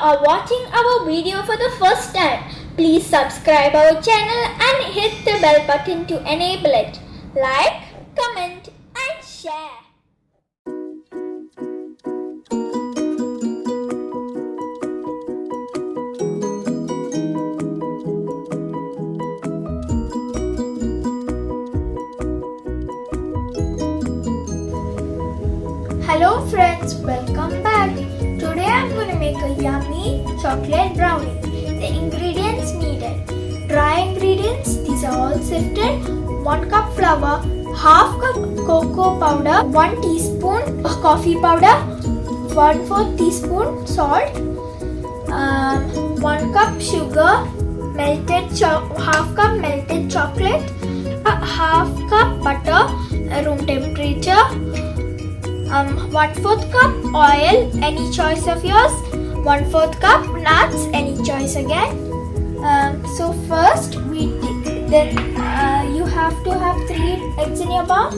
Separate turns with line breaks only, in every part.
are watching our video for the first time, please subscribe our channel and hit the bell button to enable it. Like, comment and share. Hello friends, welcome back. Today I am going to make a yummy chocolate brownie. The ingredients needed: dry ingredients, these are all sifted, 1 cup flour, half cup cocoa powder, 1 teaspoon coffee powder, 1/4 teaspoon salt, 1 cup sugar, half cup melted chocolate, half cup butter, room temperature, 1/4 cup oil, any choice of yours, 1/4 cup nuts, any choice again. So first you have to have 3 eggs in your bowl.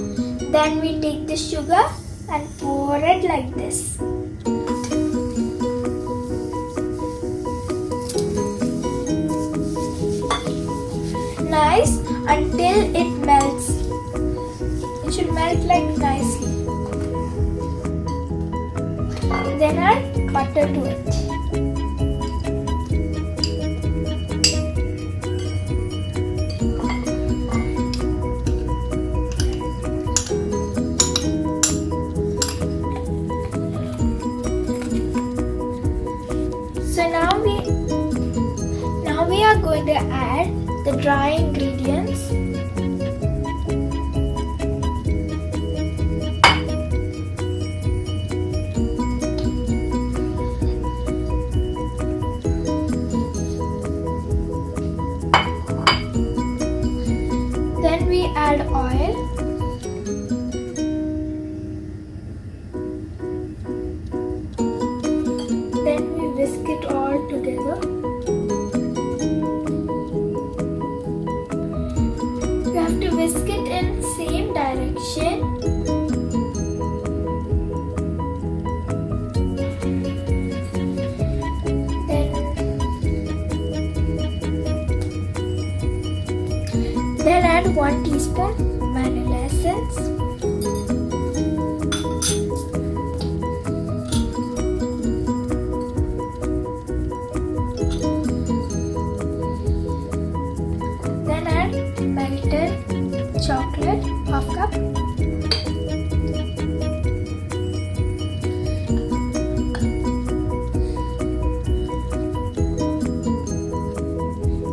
Then we take the sugar and pour it like this. Nice until it melts. It should melt like nicely. Then add butter to it. So now we are going to add the dry ingredients. Then we add oil. Then we whisk it all together. You have to whisk it in same direction. Then add 1 teaspoon vanilla essence. Then add melted chocolate, half cup.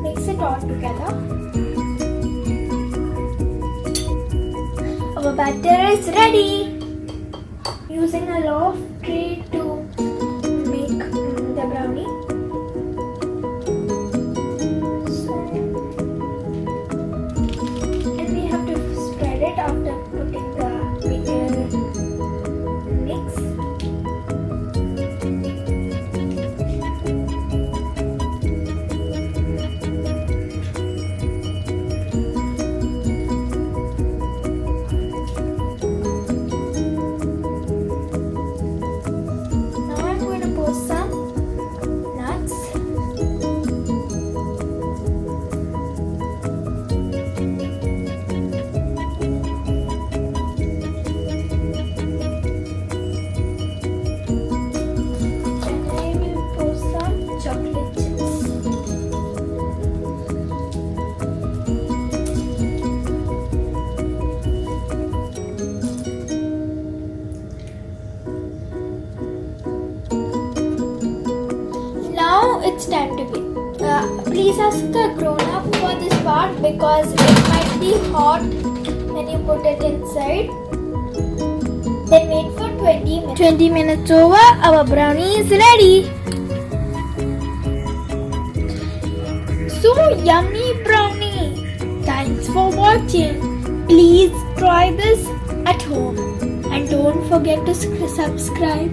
Mix it all together. Our batter is ready. Using a loaf tray to make the brownie. And we have to spread it after putting the mix. It's time to bake. Please ask a grown-up for this part because it might be hot when you put it inside. Then wait for 20 minutes. 20 minutes over, our brownie is ready. So yummy brownie. Thanks for watching. Please try this at home and don't forget to subscribe.